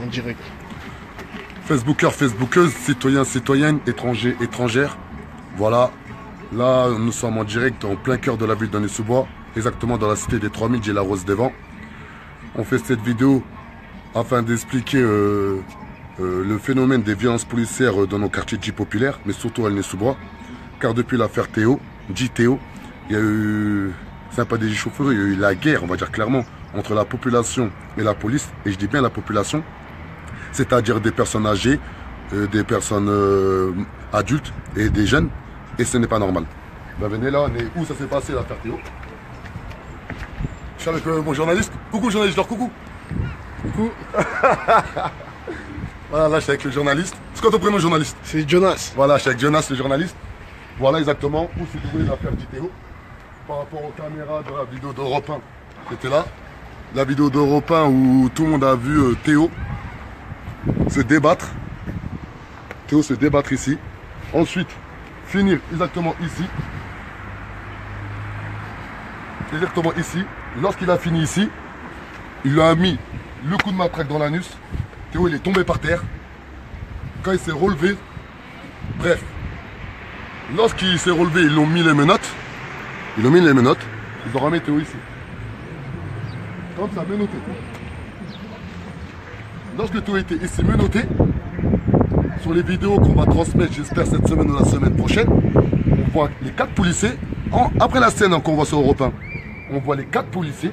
En direct. Facebookers, Facebookeuses, citoyens, citoyennes, étrangers, étrangères. Voilà. Là, nous sommes en direct en plein cœur de la ville d'Aulnay-sous-Bois. Exactement dans la cité des 3000, j'ai la Rose des Vents. On fait cette vidéo afin d'expliquer le phénomène des violences policières dans nos quartiers dits populaires, mais surtout à Aulnay-sous-Bois. Car depuis l'affaire Théo, dit Théo, il y a eu, c'est pas des chauffeurs, il y a eu la guerre, on va dire clairement, entre la population et la police. Et je dis bien la population, c'est-à-dire des personnes âgées, des personnes adultes et des jeunes. Et ce n'est pas normal. Ben venez là, on est où ça s'est passé l'affaire Théo. Je suis avec mon journaliste. Coucou journaliste, leur coucou. Coucou. Voilà, là je suis avec le journaliste. C'est quoi ton prénom journaliste? C'est Jonas. Voilà, je suis avec Jonas le journaliste. Voilà exactement où s'est déroulée l'affaire du Théo. Par rapport aux caméras de la vidéo d'Europe 1. C'était là. La vidéo d'Europe 1 où tout le monde a vu Théo se débattre. Théo se débattre ici. Ensuite, finir exactement ici. Exactement ici. Lorsqu'il a fini ici, il lui a mis le coup de matraque dans l'anus. Théo il est tombé par terre. Quand il s'est relevé, bref. Lorsqu'il s'est relevé, ils l'ont mis les menottes. Ils l'ont mis les menottes. Ils ont remis Théo ici. Comme ça, menotté. Lorsque Théo était ici menotté, sur les vidéos qu'on va transmettre, j'espère cette semaine ou la semaine prochaine, on voit les 4 policiers, après la scène qu'on voit sur Europe 1, on voit les 4 policiers,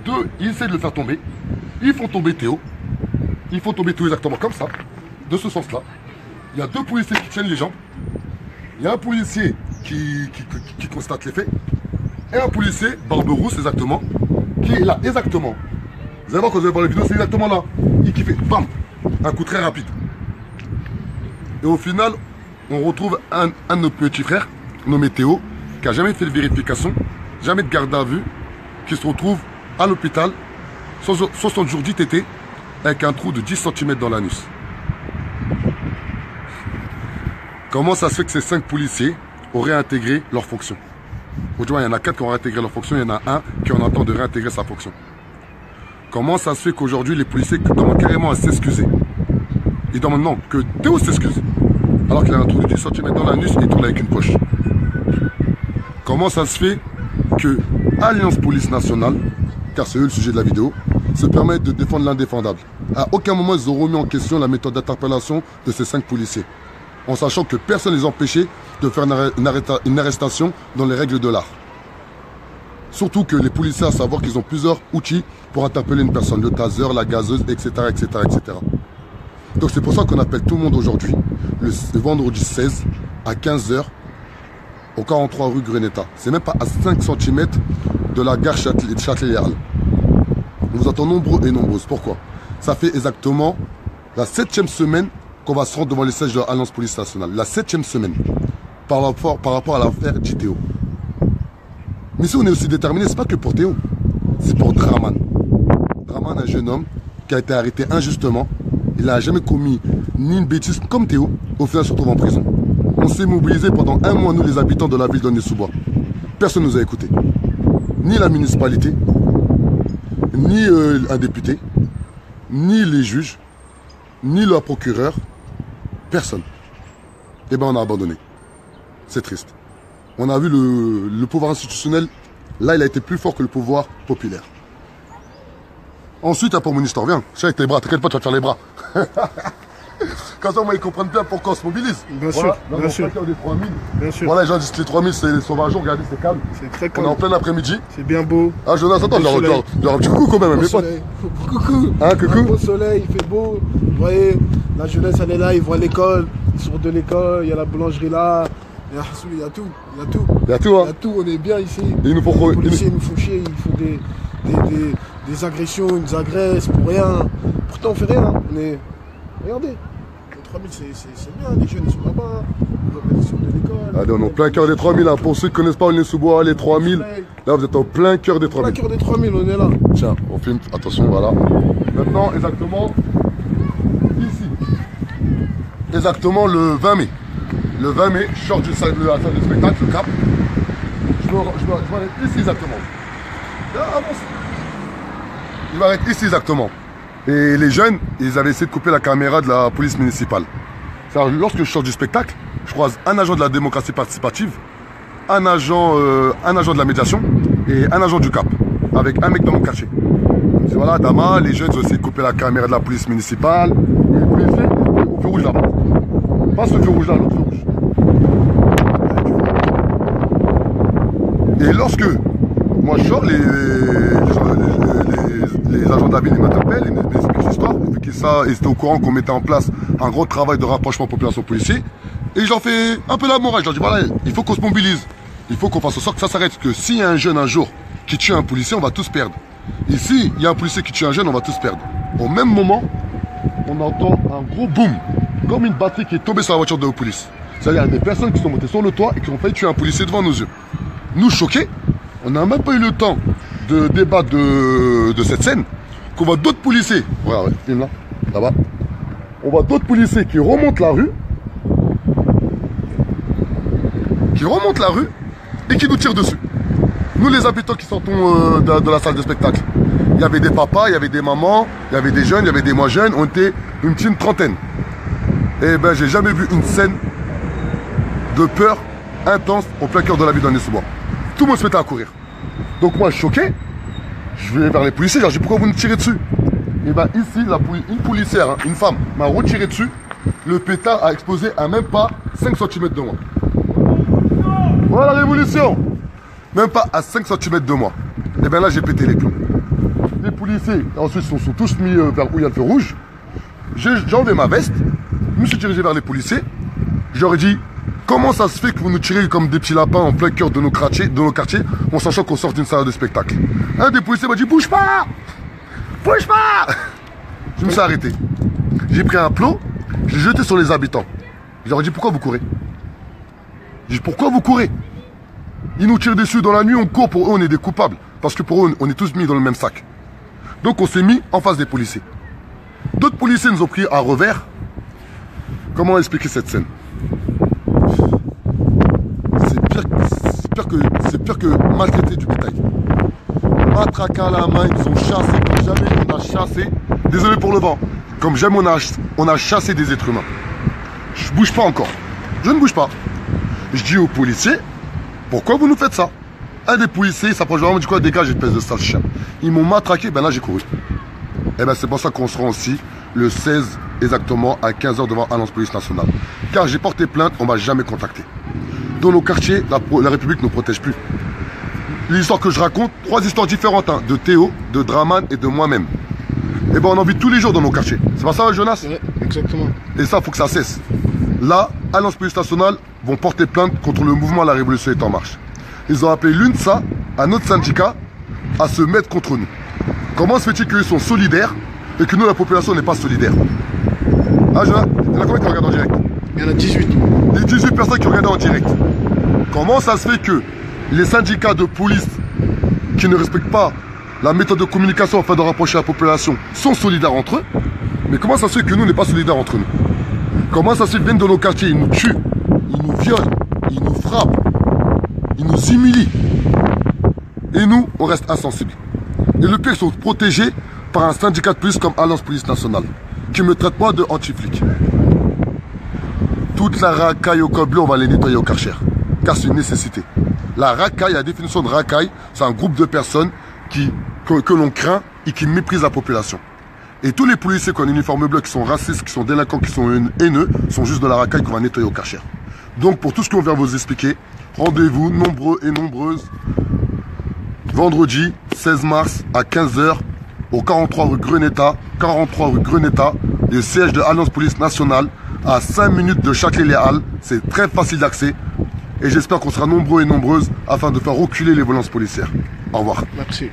2, ils essaient de le faire tomber, ils font tomber Théo, ils font tomber Théo exactement comme ça, de ce sens-là. Il y a 2 policiers qui tiennent les jambes, il y a un policier qui constate les faits, et un policier, barbe rousse exactement, qui est là exactement. Vous allez voir quand vous allez voir les vidéos, c'est exactement là, et qui fait bam, un coup très rapide. Et au final, on retrouve un de nos petits frères, nommé Théo, qui n'a jamais fait de vérification, jamais de garde à vue, qui se retrouve à l'hôpital, 60 jours d'ITT, avec un trou de 10 cm dans l'anus. Comment ça se fait que ces 5 policiers auraient intégré leur fonction? Aujourd'hui, il y en a 4 qui ont réintégré leur fonction, il y en a un qui en attend de réintégrer sa fonction. Comment ça se fait qu'aujourd'hui, les policiers demandent carrément à s'excuser? Ils demandent non, que Théo s'excuse. Alors qu'il a un trou de 10 cm dans l'anus et tourne avec une poche. Comment ça se fait que Alliance Police Nationale, car c'est eux le sujet de la vidéo, se permettent de défendre l'indéfendable? À aucun moment ils ont remis en question la méthode d'interpellation de ces 5 policiers, en sachant que personne ne les empêchait de faire une arrestation dans les règles de l'art. Surtout que les policiers, à savoir qu'ils ont plusieurs outils pour interpeller une personne, le taser, la gazeuse, etc. etc., etc. Donc c'est pour ça qu'on appelle tout le monde aujourd'hui, le vendredi 16 à 15 h au 43 rue Greneta. C'est même pas à 5 cm de la gare Châtelet-Halles. On vous attend nombreux et nombreuses. Pourquoi? Ça fait exactement la 7e semaine qu'on va se rendre devant les sièges de l'Alliance Police Nationale. La 7e semaine par rapport à l'affaire Théo. Mais si on est aussi déterminé, c'est pas que pour Théo, c'est pour Draman. Draman, un jeune homme qui a été arrêté injustement. Il n'a jamais commis ni une bêtise comme Théo, au final se retrouve en prison. On s'est mobilisé pendant 1 mois, nous les habitants de la ville d'Aulnay-sous-Bois. Personne ne nous a écoutés. Ni la municipalité, ni un député, ni les juges, ni le procureur, personne. Eh bien on a abandonné. C'est triste. On a vu le pouvoir institutionnel, là il a été plus fort que le pouvoir populaire. Ensuite, pour mon histoire, viens, je suis avec tes bras, t'inquiète pas, tu vas te faire les bras. Comme ça, moi, ils comprennent bien pourquoi on se mobilise. Bien voilà, sûr, bien sûr. Des 3000. Bien sûr. Voilà, les gens disent que les 3000, c'est les sauvageons, regardez, c'est calme. C'est très On calme. est en plein après-midi. C'est bien beau. Ah, Jonas, attends, j'ai un petit coucou quand même, mes potes. Coucou. Hein, coucou. Un beau soleil, il fait beau. Vous voyez, la jeunesse, elle est là, ils voient l'école. Ils sortent de l'école, il y a la boulangerie là. Il y a tout, il y a tout. Il y a tout, hein. Il y a tout, on est bien ici. Et ils nous font Les policiers nous font chier, ils font des agressions, ils nous agressent pour rien. Pourtant, on fait rien. On est... Regardez, les 3000, c'est bien, les jeunes, ils sont là-bas. Ils sont de l'école. Allez, on est en plein cœur des 3000, hein. Pour ceux qui ne connaissent pas Aulnay-sous-Bois, les 3000. Là, vous êtes en plein cœur des 3000. Plein cœur des 3000, on est là. Tiens, on filme, attention, voilà. Maintenant, exactement, ici. Exactement le 20 mai. Le 20 mai, je sors de la salle de spectacle, le Cap. Je m'arrête ici exactement. Là, avance. Il m'arrête ici exactement. Et les jeunes, ils avaient essayé de couper la caméra de la police municipale. Lorsque je sors du spectacle, je croise un agent de la démocratie participative, un agent de la médiation et un agent du CAP, avec un mec dans mon quartier. Je dis voilà, Dama, les jeunes ont essayé de couper la caméra de la police municipale. Et le policier, au feu rouge là-bas. Pas ce feu rouge là, l'autre feu rouge. Et lorsque moi je sors, les agents de la ville m'interpellent, ils m'expliquent l'histoire, ils expliquent ça, et c'était au courant qu'on mettait en place un gros travail de rapprochement population-policier. Et je leur fais un peu la morale, je leur dis voilà, il faut qu'on se mobilise, il faut qu'on fasse en sorte que ça s'arrête, que s'il y a un jeune un jour qui tue un policier, on va tous perdre. Ici, il y a un policier qui tue un jeune, on va tous perdre. Au même moment, on entend un gros boom, comme une batterie qui est tombée sur la voiture de la police. C'est-à-dire qu'il y a des personnes qui sont montées sur le toit et qui ont failli tuer un policier devant nos yeux. Nous, choqués, on n'a même pas eu le temps de débattre de cette scène, qu'on voit d'autres policiers, voilà, ouais, filme là, là-bas, on voit d'autres policiers qui remontent la rue, et qui nous tirent dessus. Nous, les habitants qui sortons de la salle de spectacle, il y avait des papas, il y avait des mamans, il y avait des jeunes, il y avait des moins jeunes, on était une petite trentaine. Et ben, j'ai jamais vu une scène de peur intense au plein cœur de la ville d'Aulnay-sous-Bois. Tout le monde se mettait à courir. Donc moi, choqué, je vais vers les policiers, je leur dis pourquoi vous nous tirez dessus? Et ben ici, une policière, hein, une femme, m'a retiré dessus. Le pétard a explosé à même pas 5 cm de moi. Voilà la révolution! Même pas à 5 cm de moi. Et bien là, j'ai pété les plombs. Les policiers, ensuite, sont tous mis vers où il y a le feu rouge. J'ai enlevé ma veste, je me suis dirigé vers les policiers. Je leur ai dit, comment ça se fait que vous nous tirez comme des petits lapins en plein cœur de nos quartiers, en sachant qu'on sort d'une salle de spectacle? Un des policiers m'a dit, bouge pas! Bouge pas! Je me suis arrêté. J'ai pris un plot, je l'ai jeté sur les habitants. Je leur ai dit, pourquoi vous courez? J'ai dit, pourquoi vous courez? Ils nous tirent dessus dans la nuit, on court, pour eux on est des coupables. Parce que pour eux on est tous mis dans le même sac. Donc on s'est mis en face des policiers. D'autres policiers nous ont pris à revers. Comment expliquer cette scène? C'est pire que maltraiter du bétail. Matraque à la main, ils nous ont chassés comme jamais on a chassé. Désolé pour le vent. Comme jamais on a chassé des êtres humains. Je bouge pas encore. Je ne bouge pas. Je dis aux policiers, pourquoi vous nous faites ça? Un des policiers s'approche vraiment du quoi, dégage, espèce de sale chien. Ils m'ont matraqué, ben là j'ai couru. Et ben c'est pour ça qu'on se rend aussi le 16 exactement à 15 h devant Alliance Police Nationale. Car j'ai porté plainte, on m'a jamais contacté. Dans nos quartiers, la République ne nous protège plus. L'histoire que je raconte, 3 histoires différentes, hein, de Théo, de Draman et de moi-même. Et ben on en vit tous les jours dans nos quartiers. C'est pas ça, Jonas? Ouais, exactement. Et ça, faut que ça cesse. Là, Alliance Police Nationale vont porter plainte contre le mouvement La Révolution est en marche. Ils ont appelé l'UNSA, un autre syndicat, à se mettre contre nous. Comment se fait-il qu'ils sont solidaires et que nous, la population, n'est pas solidaire? Ah, Jonas, il y en a combien qui regardent en direct? Il y en a 18. Les 18 personnes qui regardent en direct. Comment ça se fait que les syndicats de police qui ne respectent pas la méthode de communication afin de rapprocher la population sont solidaires entre eux? Mais comment ça se fait que nous, n'est pas solidaires entre nous? Comment ça se fait qu'ils viennent dans nos quartiers, ils nous tuent, ils nous violent, ils nous frappent, ils nous humilient. Et nous, on reste insensibles. Et le pire, ils sont protégés par un syndicat de police comme Alliance Police Nationale, qui me traite moi de anti-flic. Toute la racaille au col bleu, on va les nettoyer au Karcher. Car c'est une nécessité. La racaille, la définition de racaille, c'est un groupe de personnes que l'on craint et qui méprisent la population. Et tous les policiers qui ont un uniforme bleu, qui sont racistes, qui sont délinquants, qui sont haineux, sont juste de la racaille qu'on va nettoyer au Karcher. Donc pour tout ce qu'on vient vous expliquer, rendez-vous nombreux et nombreuses vendredi 16 mars à 15 h au 43 rue Greneta, le siège de Alliance Police Nationale, à 5 minutes de Châtelet-les-Halles. C'est très facile d'accès et j'espère qu'on sera nombreux et nombreuses afin de faire reculer les violences policières. Au revoir. Merci.